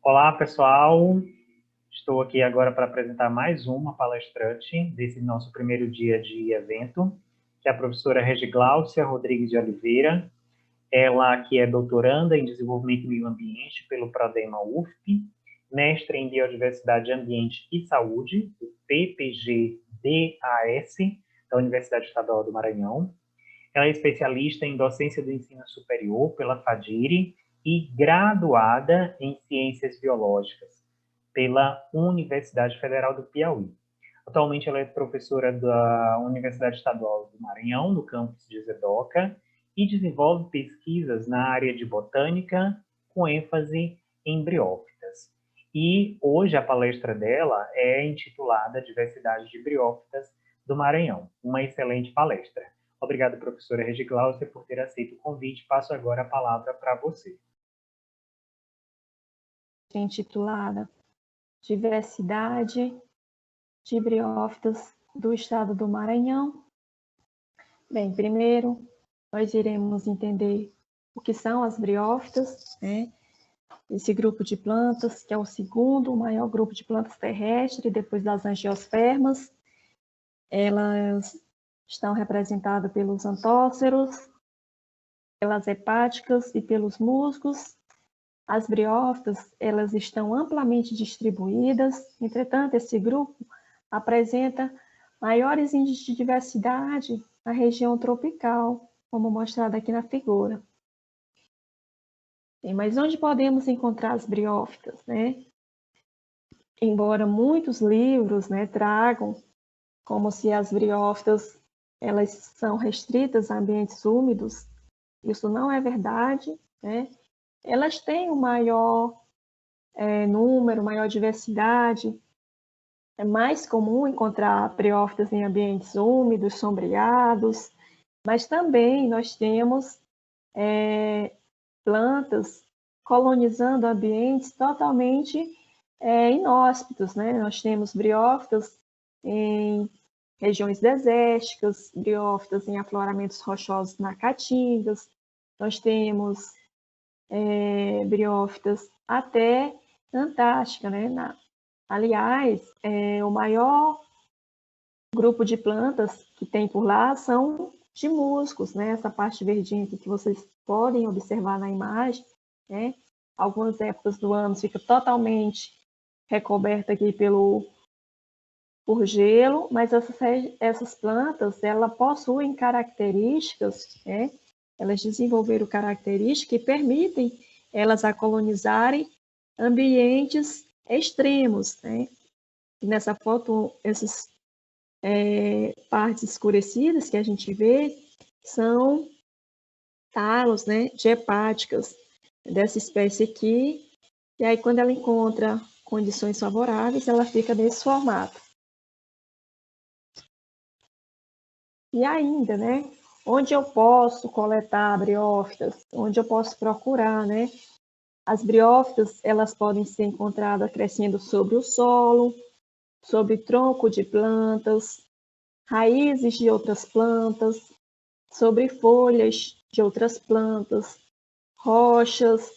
Olá, pessoal. Estou aqui agora para apresentar mais uma palestrante desse nosso primeiro dia de evento, que é a professora Regigláucia Rodrigues de Oliveira. Ela que é doutoranda em Desenvolvimento e Meio Ambiente pelo Prodema UFP, mestre em Biodiversidade, Ambiente e Saúde, do PPG-DAS, da Universidade Estadual do Maranhão. Ela é especialista em docência do ensino superior pela FADIRE e graduada em Ciências Biológicas pela Universidade Federal do Piauí. Atualmente ela é professora da Universidade Estadual do Maranhão, no campus de Zedoca, e desenvolve pesquisas na área de botânica, com ênfase em briófitas. E hoje a palestra dela é intitulada Diversidade de Briófitas do Maranhão. Uma excelente palestra. Obrigado, professora Regigláucia, por ter aceito o convite. Passo agora a palavra para você. Intitulada Diversidade de Briófitas do Estado do Maranhão. Bem, primeiro nós iremos entender o que são as briófitas, né? Esse grupo de plantas, que é o segundo maior grupo de plantas terrestres, depois das angiospermas. Elas estão representadas pelos antóceros, pelas hepáticas e pelos musgos. As briófitas, elas estão amplamente distribuídas, entretanto, esse grupo apresenta maiores índices de diversidade na região tropical, como mostrado aqui na figura. Mas onde podemos encontrar as briófitas, né? Embora muitos livros, né, tragam como se as briófitas elas são restritas a ambientes úmidos, isso não é verdade, né? Elas têm um maior número, maior diversidade. É mais comum encontrar briófitas em ambientes úmidos, sombreados, mas também nós temos plantas colonizando ambientes totalmente inóspitos, né? Nós temos briófitas em regiões desérticas, briófitas em afloramentos rochosos na caatingas, nós temos briófitas até na Antártica, né? Aliás, o maior grupo de plantas que tem por lá são de musgos, né? Essa parte verdinha aqui que vocês podem observar na imagem, né? Algumas épocas do ano fica totalmente recoberta aqui por gelo, mas essas plantas, elas possuem características, né? Elas desenvolveram características que permitem elas a colonizarem ambientes extremos, né? E nessa foto, essas partes escurecidas que a gente vê são talos, né, de hepáticas dessa espécie aqui, e aí quando ela encontra condições favoráveis, ela fica nesse formato. E ainda, né, onde eu posso coletar briófitas, onde eu posso procurar, né? As briófitas, elas podem ser encontradas crescendo sobre o solo, sobre tronco de plantas, raízes de outras plantas, sobre folhas de outras plantas, rochas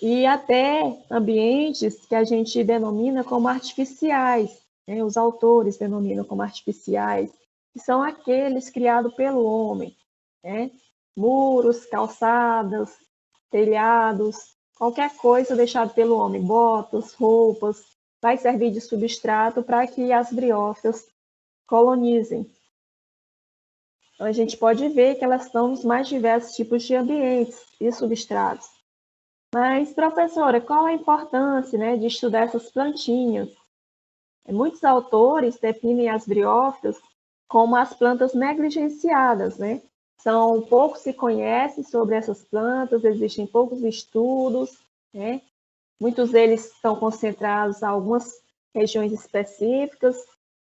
e até ambientes que a gente denomina como artificiais, né? Os autores denominam como artificiais, que são aqueles criados pelo homem, né? Muros, calçadas, telhados, qualquer coisa deixada pelo homem, botas, roupas, vai servir de substrato para que as briófitas colonizem. Então, a gente pode ver que elas estão nos mais diversos tipos de ambientes e substratos. Mas, professora, qual a importância, né, de estudar essas plantinhas? Muitos autores definem as briófitas como as plantas negligenciadas, né? Pouco se conhece sobre essas plantas, existem poucos estudos, né? Muitos deles estão concentrados em algumas regiões específicas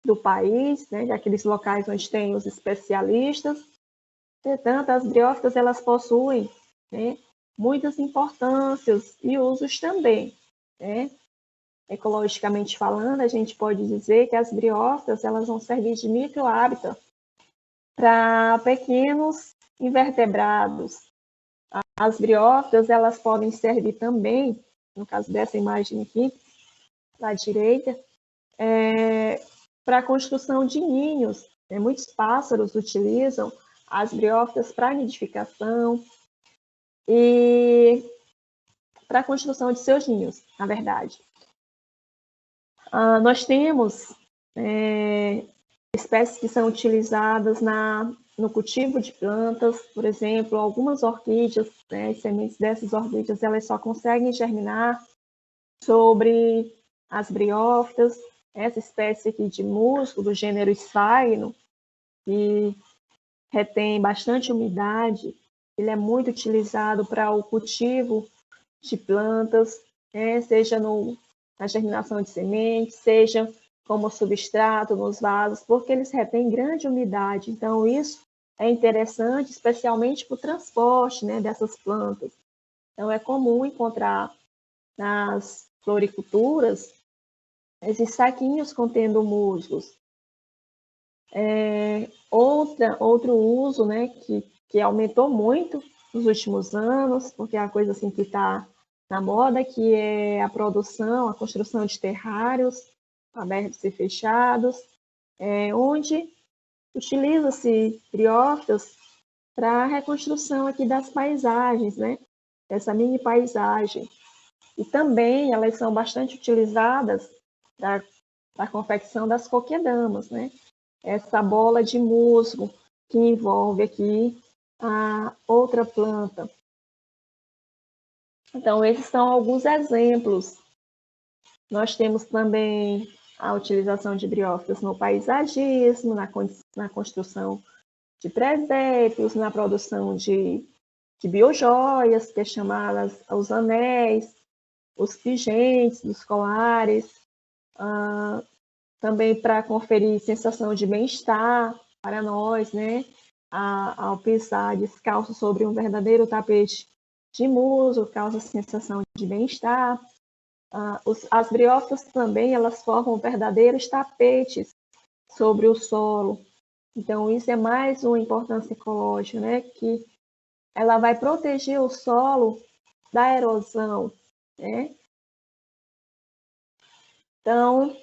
do país, né? Daqueles locais onde tem os especialistas. Portanto, as briófitas elas possuem, né, muitas importâncias e usos também, né? Ecologicamente falando, a gente pode dizer que as briófitas elas vão servir de microhábitat para pequenos invertebrados. As briófitas elas podem servir também no caso dessa imagem aqui, à direita, para a construção de ninhos. Muitos pássaros utilizam as briófitas para nidificação e para a construção de seus ninhos, na verdade. Nós temos espécies que são utilizadas no cultivo de plantas, por exemplo, algumas orquídeas, as sementes dessas orquídeas, elas só conseguem germinar sobre as briófitas. Essa espécie aqui de musgo, do gênero Sphagnum, que retém bastante umidade, ele é muito utilizado para o cultivo de plantas, seja na germinação de sementes, seja como substrato nos vasos, porque eles retêm grande umidade. Então, isso é interessante, especialmente para o transporte, dessas plantas. Então, é comum encontrar nas floriculturas esses saquinhos contendo musgos. Outro uso, que aumentou muito nos últimos anos, porque é a coisa assim que está na moda, que é a construção de terrários abertos e fechados, onde utiliza-se briófitas para a reconstrução aqui das paisagens, dessa mini paisagem. E também elas são bastante utilizadas para a confecção das coquedamas, essa bola de musgo que envolve aqui a outra planta. Então, esses são alguns exemplos. Nós temos também a utilização de briófitas no paisagismo, na construção de presépios, na produção de biojoias, que é chamadas os anéis, os pingentes, os colares, também para conferir sensação de bem-estar para nós, ao pisar descalço sobre um verdadeiro tapete de musgo, causa sensação de bem-estar. As briófitas também, elas formam verdadeiros tapetes sobre o solo. Então, isso é mais uma importância ecológica, que ela vai proteger o solo da erosão, Então,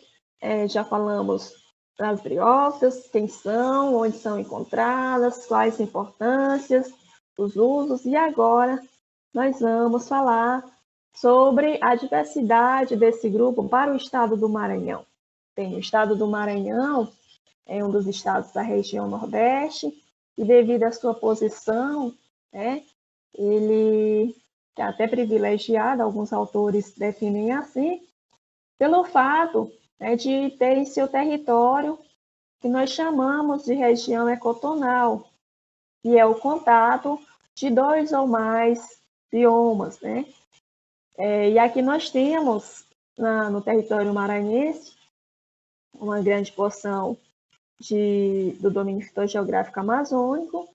já falamos das briófitas, quem são, onde são encontradas, quais as importâncias, os usos, e agora nós vamos falar sobre a diversidade desse grupo para o estado do Maranhão. O estado do Maranhão é um dos estados da região Nordeste, e devido à sua posição, ele é até privilegiado, alguns autores definem assim, pelo fato de ter em seu território que nós chamamos de região ecotonal, que é o contato de 2 ou mais biomas, E aqui nós temos, no território maranhense, uma grande porção do domínio fitogeográfico amazônico,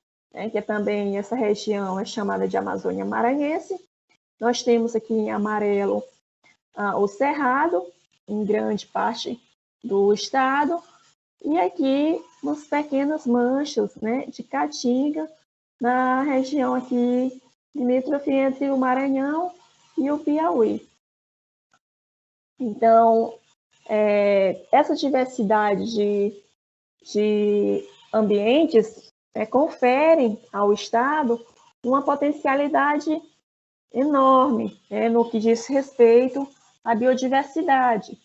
que também essa região é chamada de Amazônia Maranhense. Nós temos aqui em amarelo o Cerrado, em grande parte do estado, e aqui umas pequenas manchas de caatinga na região aqui limítrofe entre o Maranhão e o Piauí. Então, essa diversidade de ambientes conferem ao estado uma potencialidade enorme no que diz respeito à biodiversidade.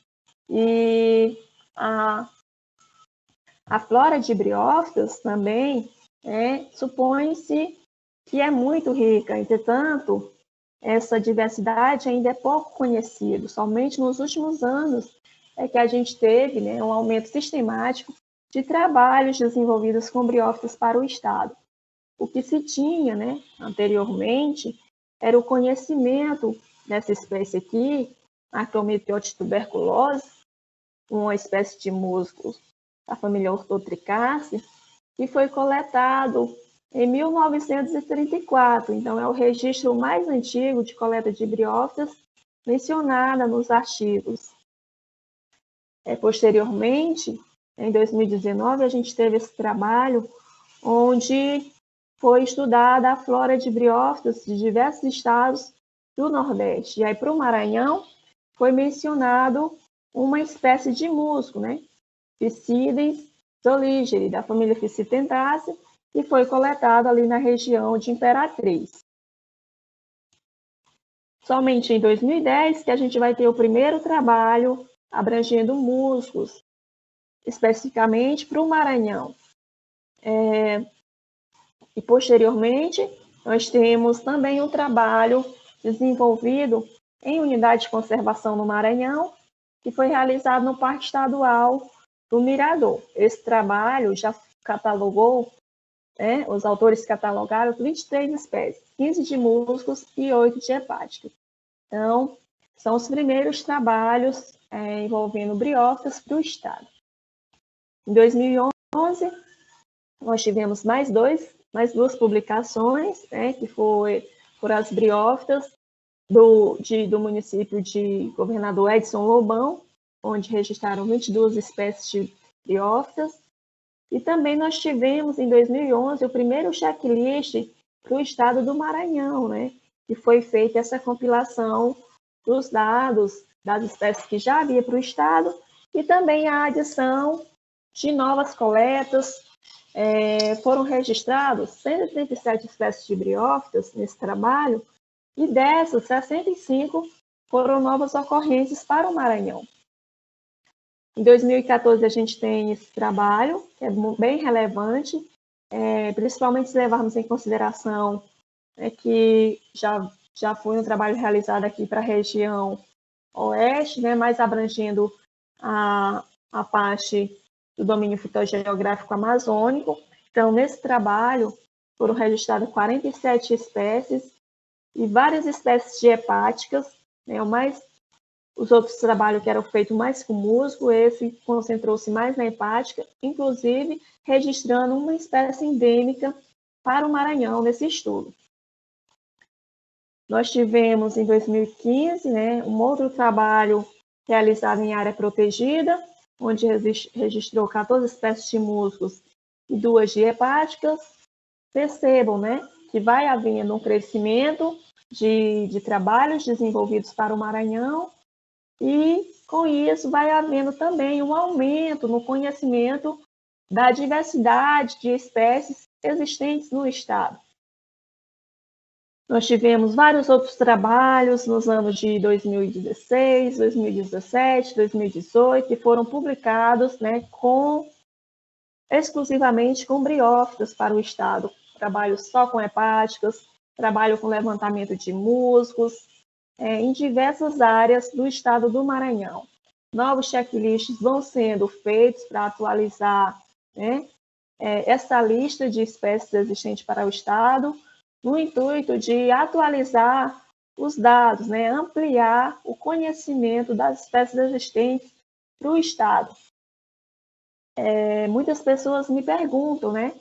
E a flora de briófitas também supõe-se que é muito rica. Entretanto, essa diversidade ainda é pouco conhecida. Somente nos últimos anos é que a gente teve um aumento sistemático de trabalhos desenvolvidos com briófitas para o estado. O que se tinha anteriormente era o conhecimento dessa espécie aqui, Acrometeote tuberculose, uma espécie de musgo da família Ortotricaceae, que foi coletado em 1934. Então, é o registro mais antigo de coleta de briófitas mencionada nos artigos. Posteriormente, em 2019, a gente teve esse trabalho onde foi estudada a flora de briófitas de diversos estados do Nordeste. E aí, para o Maranhão, foi mencionado uma espécie de musgo, né? Psidium zoligere, da família Psittentaceae, que foi coletado ali na região de Imperatriz. Somente em 2010 que a gente vai ter o primeiro trabalho abrangendo musgos, especificamente para o Maranhão. E, posteriormente, nós temos também um trabalho desenvolvido em unidade de conservação no Maranhão, que foi realizado no Parque Estadual do Mirador. Esse trabalho já catalogou, né, os autores catalogaram 23 espécies, 15 de musgos e 8 de hepáticos. Então, são os primeiros trabalhos envolvendo briófitas para o estado. Em 2011, nós tivemos mais duas publicações, né, que foram as briófitas do município de Governador Edson Lobão, onde registraram 22 espécies de briófitas. E também nós tivemos, em 2011, o primeiro checklist para o estado do Maranhão, né, que foi feita essa compilação dos dados das espécies que já havia para o estado e também a adição de novas coletas. Foram registrados 137 espécies de briófitas nesse trabalho, e dessas, 65 foram novas ocorrências para o Maranhão. Em 2014, a gente tem esse trabalho, que é bem relevante, principalmente se levarmos em consideração que já foi um trabalho realizado aqui para a região oeste, né, mais abrangendo a parte do domínio fitogeográfico amazônico. Então, nesse trabalho, foram registradas 47 espécies e várias espécies de hepáticas, né, os outros trabalhos que eram feitos mais com musgo, esse concentrou-se mais na hepática, inclusive registrando uma espécie endêmica para o Maranhão nesse estudo. Nós tivemos, em 2015, né, um outro trabalho realizado em área protegida, onde registrou 14 espécies de musgos e 2 de hepáticas. Percebam, né, que vai havendo um crescimento de trabalhos desenvolvidos para o Maranhão e, com isso, vai havendo também um aumento no conhecimento da diversidade de espécies existentes no estado. Nós tivemos vários outros trabalhos nos anos de 2016, 2017, 2018, que foram publicados, né, exclusivamente com briófitas para o estado. Trabalhos só com hepáticas, trabalho com levantamento de musgos, em diversas áreas do estado do Maranhão. Novos checklists vão sendo feitos para atualizar, né, essa lista de espécies existentes para o estado, no intuito de atualizar os dados, né, ampliar o conhecimento das espécies existentes para o estado. Muitas pessoas me perguntam, né,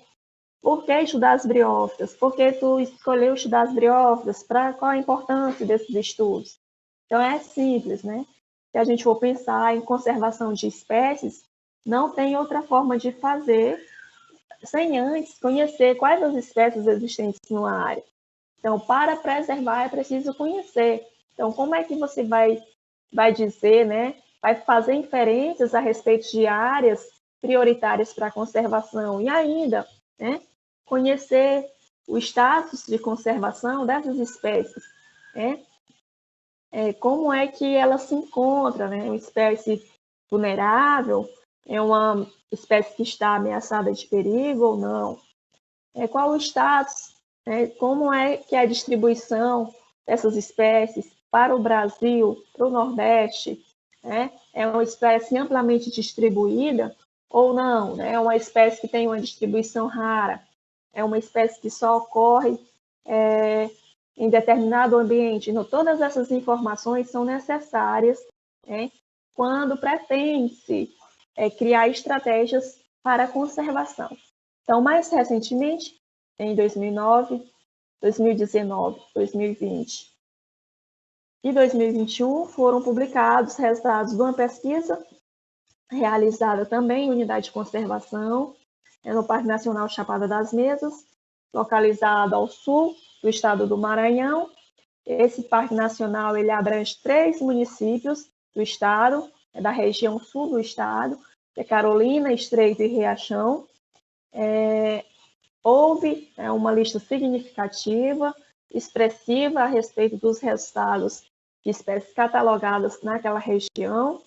por que estudar as briófitas? Por que tu escolheu estudar as briófitas? Qual a importância desses estudos? Então, é simples, né? Se a gente for pensar em conservação de espécies, não tem outra forma de fazer sem antes conhecer quais as espécies existentes numa área. Então, para preservar, é preciso conhecer. Então, como é que você vai dizer, né? Vai fazer inferências a respeito de áreas prioritárias para a conservação e ainda, né, conhecer o status de conservação dessas espécies, né? Como é que ela se encontra, né? Uma espécie vulnerável, é uma espécie que está ameaçada de perigo ou não? Qual o status, né? Como é que é a distribuição dessas espécies para o Brasil, para o Nordeste, né? É uma espécie amplamente distribuída ou não, né? É uma espécie que tem uma distribuição rara, é uma espécie que só ocorre em determinado ambiente. Então, todas essas informações são necessárias, né, quando pretende-se criar estratégias para a conservação. Então, mais recentemente, em 2009, 2019, 2020 e 2021, foram publicados resultados de uma pesquisa realizada também em unidade de conservação, no Parque Nacional Chapada das Mesas, localizado ao sul do estado do Maranhão, Esse Parque Nacional ele abrange 3 municípios do estado, da região sul do estado, que é Carolina, Estreito e Riachão. Houve uma lista significativa, expressiva a respeito dos resultados de espécies catalogadas naquela região.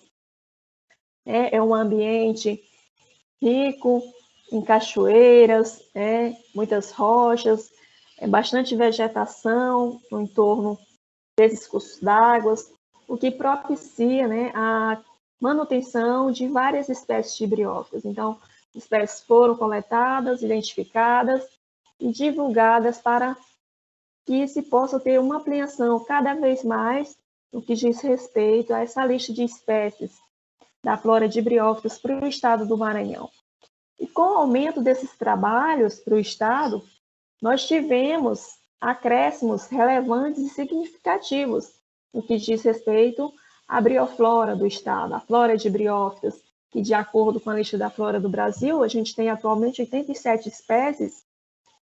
É um ambiente rico em cachoeiras, muitas rochas, bastante vegetação no entorno desses cursos d'água, o que propicia, a manutenção de várias espécies de briófitas. Então, espécies foram coletadas, identificadas e divulgadas para que se possa ter uma ampliação cada vez mais no que diz respeito a essa lista de espécies da flora de briófitas para o estado do Maranhão. E com o aumento desses trabalhos para o estado, nós tivemos acréscimos relevantes e significativos no que diz respeito à brioflora do estado, a flora de briófitas, que de acordo com a lista da flora do Brasil, a gente tem atualmente 87 espécies,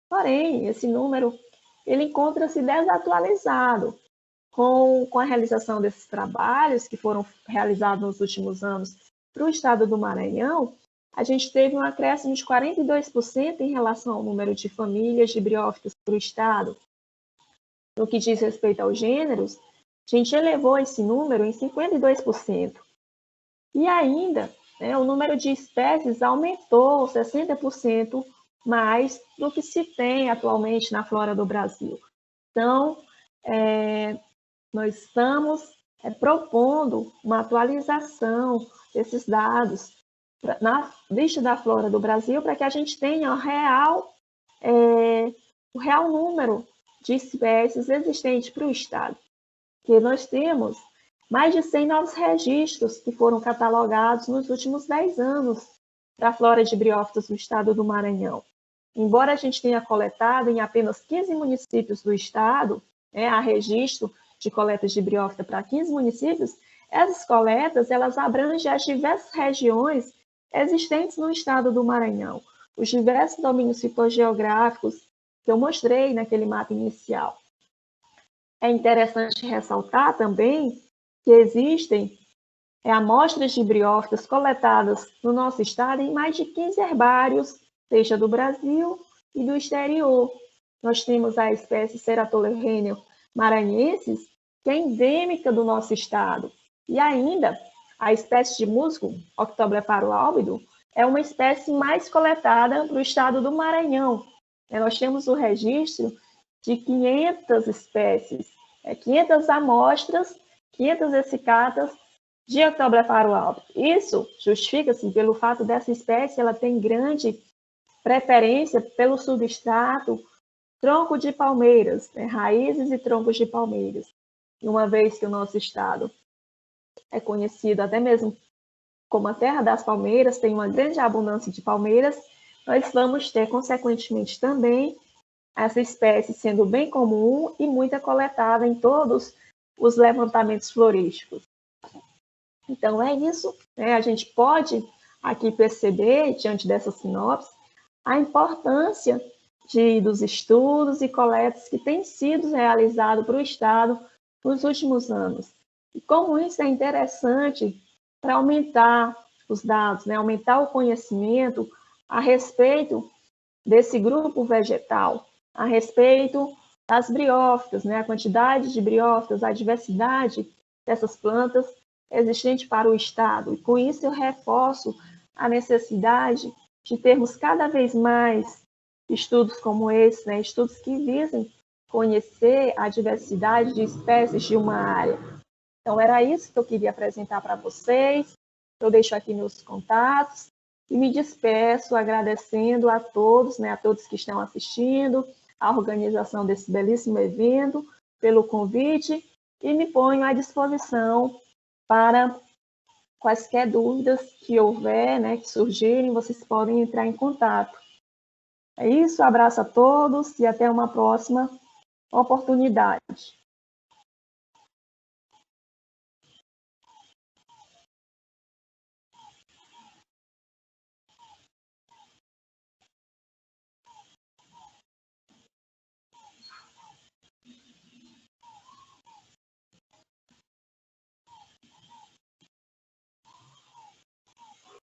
porém, esse número ele encontra-se desatualizado. Com a realização desses trabalhos que foram realizados nos últimos anos para o estado do Maranhão, a gente teve um acréscimo de 42% em relação ao número de famílias de briófitas para o estado. No que diz respeito aos gêneros, a gente elevou esse número em 52%. E ainda, o número de espécies aumentou 60% mais do que se tem atualmente na flora do Brasil. Então, nós estamos propondo uma atualização desses dados na lista da flora do Brasil para que a gente tenha o real número de espécies existentes para o estado. Porque nós temos mais de 100 novos registros que foram catalogados nos últimos 10 anos para a flora de briófitas do estado do Maranhão. Embora a gente tenha coletado em apenas 15 municípios do estado, há registro de coletas de briófita para 15 municípios, essas coletas elas abrangem as diversas regiões existentes no estado do Maranhão, os diversos domínios fitogeográficos que eu mostrei naquele mapa inicial. É interessante ressaltar também que existem amostras de briófitas coletadas no nosso estado em mais de 15 herbários, seja do Brasil e do exterior. Nós temos a espécie Ceratolurrhenia maranhensis, que é endêmica do nosso estado. E ainda, a espécie de musgo, Octoblepharum albido, é uma espécie mais coletada para o estado do Maranhão. Nós temos o registro de 500 espécies, 500 amostras, 500 essicatas de Octoblepharum albido. Isso justifica-se pelo fato dessa espécie ela tem grande preferência pelo substrato tronco de palmeiras, raízes e troncos de palmeiras. E uma vez que o nosso estado é conhecido até mesmo como a terra das palmeiras, tem uma grande abundância de palmeiras, nós vamos ter, consequentemente, também essa espécie sendo bem comum e muito coletada em todos os levantamentos florísticos. Então, é isso. A gente pode aqui perceber, diante dessa sinopse, a importância dos estudos e coletas que têm sido realizados para o estado nos últimos anos. E como isso é interessante para aumentar os dados, aumentar o conhecimento a respeito desse grupo vegetal, a respeito das briófitas, a quantidade de briófitas, a diversidade dessas plantas existente para o estado. E com isso eu reforço a necessidade de termos cada vez mais estudos como esse, estudos que visem conhecer a diversidade de espécies de uma área. Então, era isso que eu queria apresentar para vocês. Eu deixo aqui meus contatos e me despeço agradecendo a todos que estão assistindo, a organização desse belíssimo evento, pelo convite, e me ponho à disposição para quaisquer dúvidas que houver, que surgirem, vocês podem entrar em contato. É isso, abraço a todos e até uma próxima oportunidade.